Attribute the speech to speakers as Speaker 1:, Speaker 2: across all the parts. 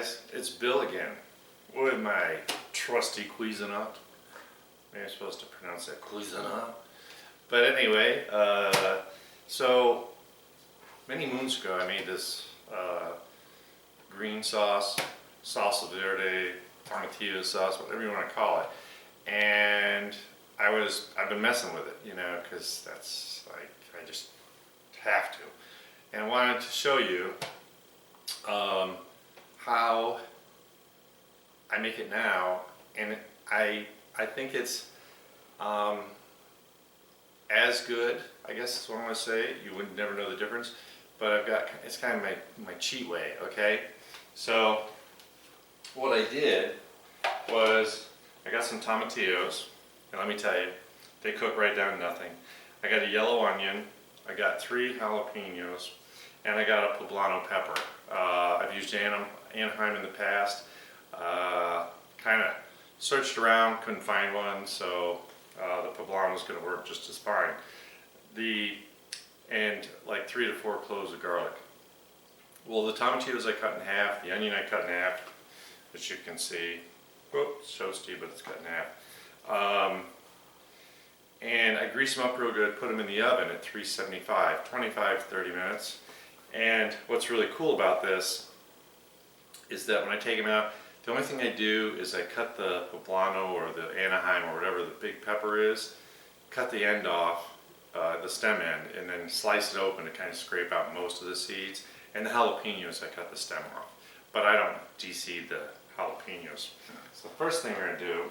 Speaker 1: guys, it's Bill again with my trusty Cuisinart. Maybe I'm supposed to pronounce that Cuisinart. But anyway, so many moons ago I made this green sauce, Salsa Verde, tomatillo sauce, whatever you want to call it. And I've been messing with it, you know, because that's like, I just have to. And I wanted to show you how I make it now, and I think it's as good, I guess is what I'm going to say. You would never know the difference, but it's kind of my cheat way, okay? So what I did was I got some tomatillos, and let me tell you, they cook right down to nothing. I got a yellow onion, I got 3 jalapenos, and I got a poblano pepper. I've used Anaheim in the past. Kind of searched around, couldn't find one, so the poblano is going to work just as fine. And like 3 to 4 cloves of garlic. Well, the tomatillos I cut in half, the onion I cut in half, which you can see. It's toasty, but it's cut in half. And I grease them up real good, put them in the oven at 375, 25-30 minutes. And what's really cool about this is that when I take them out, the only thing I do is I cut the poblano or the Anaheim or whatever the big pepper is, cut the end off, the stem end, and then slice it open to kind of scrape out most of the seeds. And the jalapenos, I cut the stem off. But I don't de-seed the jalapenos. So the first thing we're going to do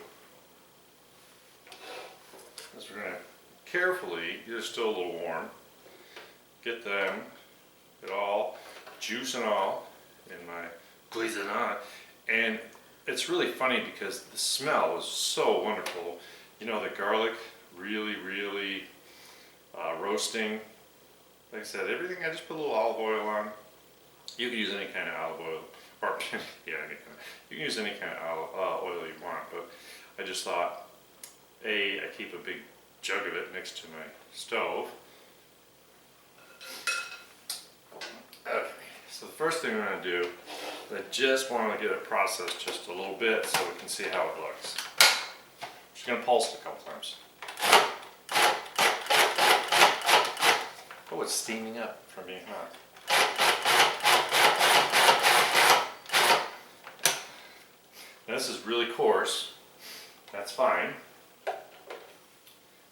Speaker 1: is we're going to carefully, they're still a little warm, get all, juice and all, in my Cuisinart. And it's really funny because the smell is so wonderful. You know, the garlic really roasting. Like I said, everything, I just put a little olive oil on. You can use any kind of olive oil, or yeah, you can use any kind of oil you want, but I just thought, I keep a big jug of it next to my stove. Okay, so the first thing we're going to do, I just want to get it processed just a little bit so we can see how it looks. I'm just going to pulse it a couple times. Oh, it's steaming up from being hot. Now this is really coarse. That's fine.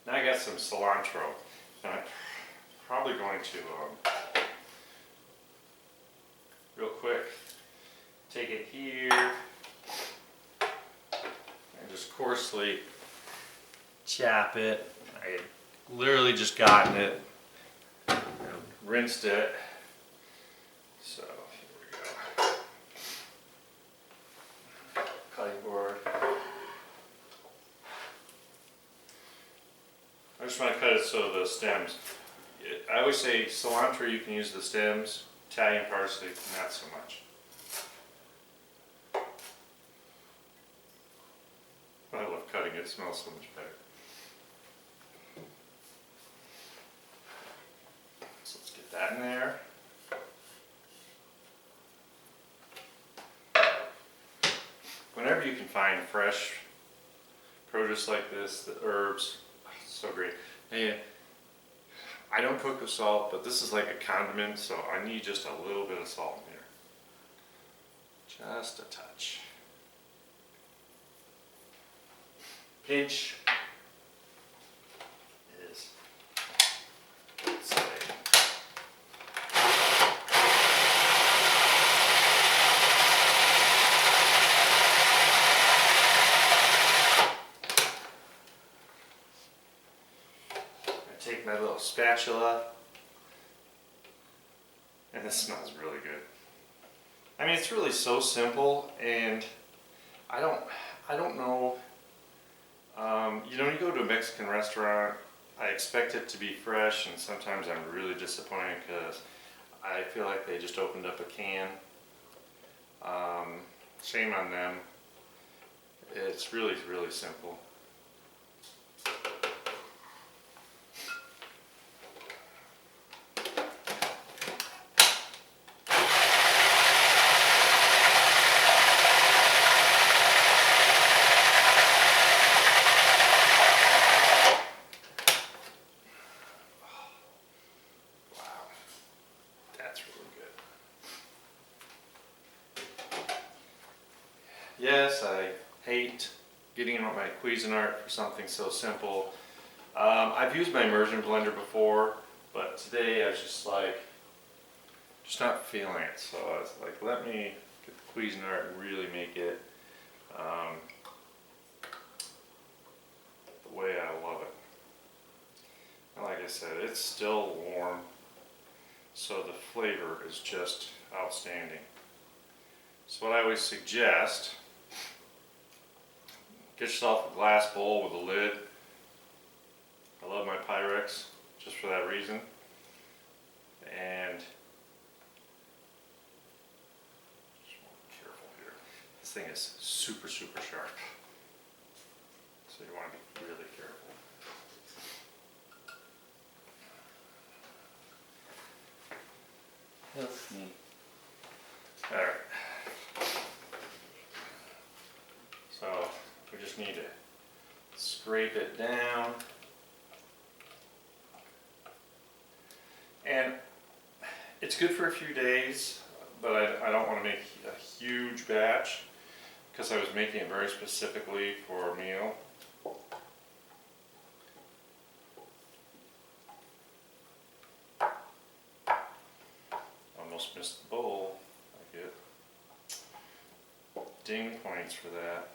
Speaker 1: Now I got some cilantro. And I'm probably going to, real quick, take it here and just coarsely chop it. I literally just gotten it, rinsed it. So here we go. Cutting board. I just want to cut it so the stems. I always say cilantro, you can use the stems. Italian parsley, not so much. I love cutting it, it smells so much better. So let's get that in there. Whenever you can find fresh produce like this, the herbs, so great. And I don't cook with salt, but this is like a condiment, so I need just a little bit of salt in here. Just a touch. Pinch is, let's say, take my little spatula, and this smells really good. I mean, it's really so simple, and I don't know. You know, you go to a Mexican restaurant, I expect it to be fresh, and sometimes I'm really disappointed because I feel like they just opened up a can. Shame on them. It's really simple. Yes, I hate getting my Cuisinart for something so simple. I've used my immersion blender before, but today I was just not feeling it. So I was like, let me get the Cuisinart and really make it the way I love it. And like I said, it's still warm, so the flavor is just outstanding. So what I always suggest, get yourself a glass bowl with a lid. I love my Pyrex just for that reason. And just want to be careful here. This thing is super, super sharp. So you want to be really careful. That's neat. Alright. So we just need to scrape it down. And it's good for a few days, but I don't want to make a huge batch because I was making it very specifically for a meal. Almost missed the bowl. I get ding points for that.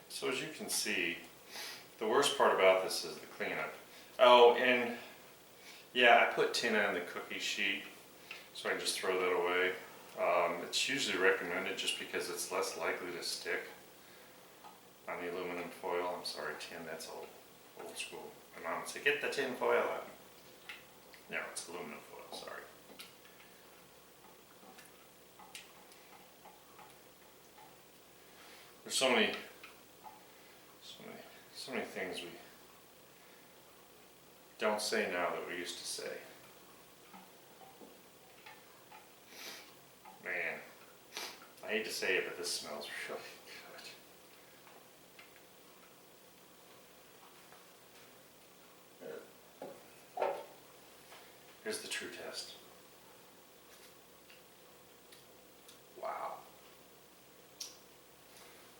Speaker 1: So as you can see, the worst part about this is the cleanup. Oh, and yeah, I put tin on the cookie sheet, so I can just throw that away. It's usually recommended just because it's less likely to stick on the aluminum foil. I'm sorry, tin, that's old school. My mom would say, get the tin foil out. No, it's aluminum foil, sorry. There's so many things we don't say now that we used to say. Man, I hate to say it, but this smells really good. Here's the true test. Wow.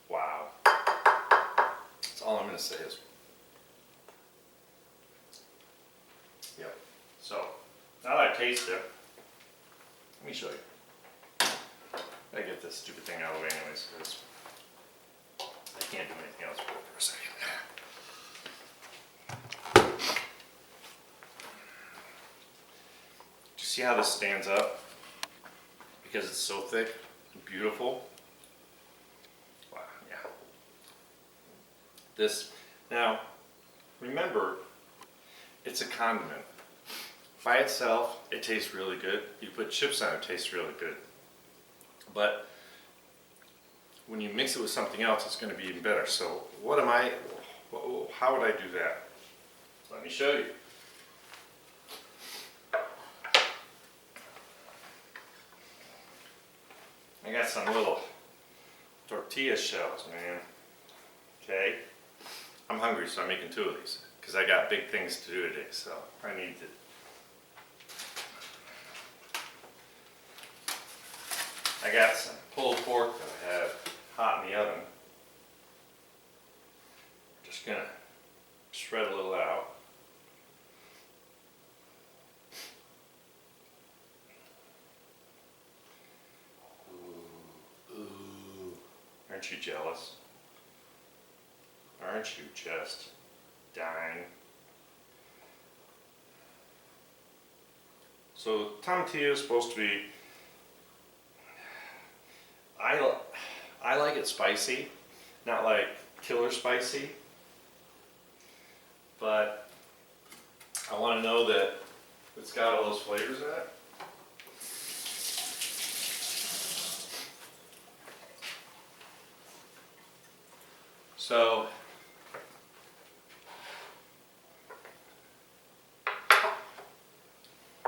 Speaker 1: Wow. That's all I'm going to say is, yep. So, now that I taste it, let me show you. I get this stupid thing out of the way anyways, because I can't do anything else for a second. Do you see how this stands up? Because it's so thick and beautiful. Wow, yeah. This, now, remember, it's a condiment. By itself, it tastes really good. You put chips on it, it tastes really good. But when you mix it with something else, it's going to be even better. So how would I do that? Let me show you. I got some little tortilla shells, man. Okay? I'm hungry, so I'm making 2 of these because I got big things to do today, so I need to. I got some pulled pork that I have hot in the oven. Just gonna shred a little out. Ooh. Aren't you jealous? Aren't you just dying? So tomatillo is supposed to be, I like it spicy, not like killer spicy, but I want to know that it's got all those flavors in it. So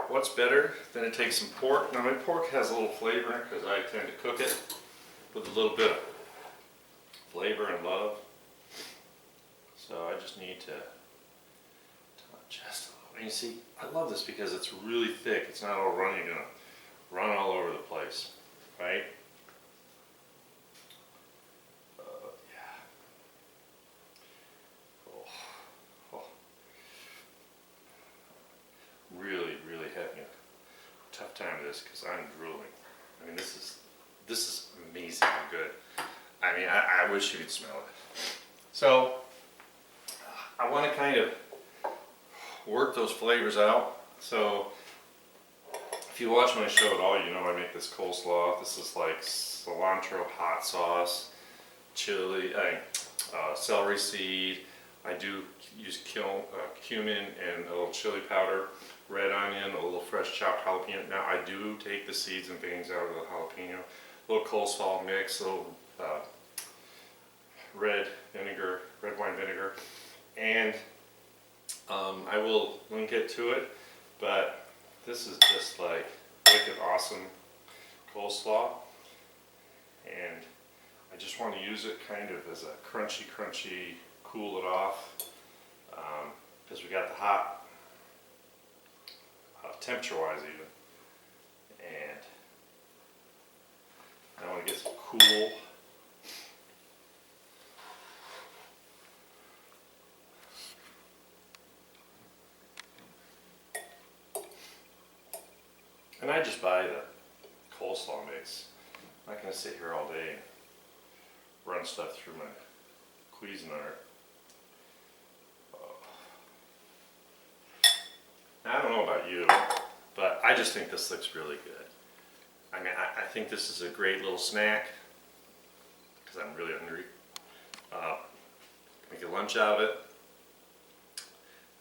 Speaker 1: what's better than to take some pork? Now my pork has a little flavor in it because I tend to cook it with a little bit of flavor and love. So I just need to just a little. And you see, I love this because it's really thick. It's not all runny. You're gonna run all over the place, right? Yeah. Oh, oh. Really, really having a tough time with this because I'm drooling. I mean, this is amazing and good. I mean, I wish you could smell it. So, I want to kind of work those flavors out. So, if you watch my show at all, you know I make this coleslaw. This is like cilantro hot sauce, chili, celery seed. I do use cumin and a little chili powder, red onion, a little fresh chopped jalapeno. Now I do take the seeds and things out of the jalapeno. A little coleslaw mix, a little red wine vinegar, and I will link it to it. But this is just like wicked awesome coleslaw, and I just want to use it kind of as a crunchy, cool it off, because we got the hot, temperature-wise even, and I want to get some cool. And I just buy the coleslaw mix. I'm not going to sit here all day and run stuff through my Cuisinart. I don't know about you, but I just think this looks really good. I mean, I think this is a great little snack because I'm really hungry. Make a lunch out of it.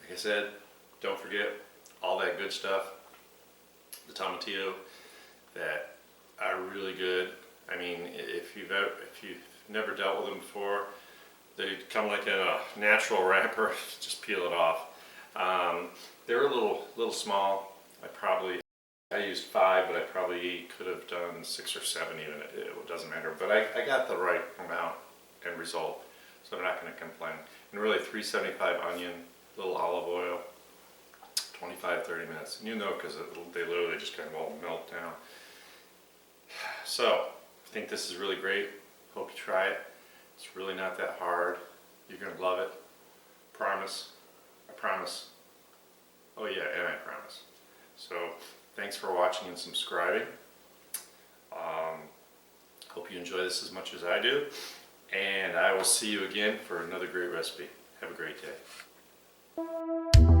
Speaker 1: Like I said, don't forget all that good stuff. The tomatillo that are really good. I mean, if you've never dealt with them before, they come like in a natural wrapper. Just peel it off. They're a little small. I used 5, but I probably could have done 6 or 7 even. It doesn't matter. But I got the right amount and result, so I'm not going to complain. And really, 375 onion, little olive oil, 25-30 minutes. And you know, because they literally just kind of all melt down. So, I think this is really great. Hope you try it. It's really not that hard. You're going to love it. Promise. I promise. Oh yeah, and I promise. So, thanks for watching and subscribing. Hope you enjoy this as much as I do. And I will see you again for another great recipe. Have a great day.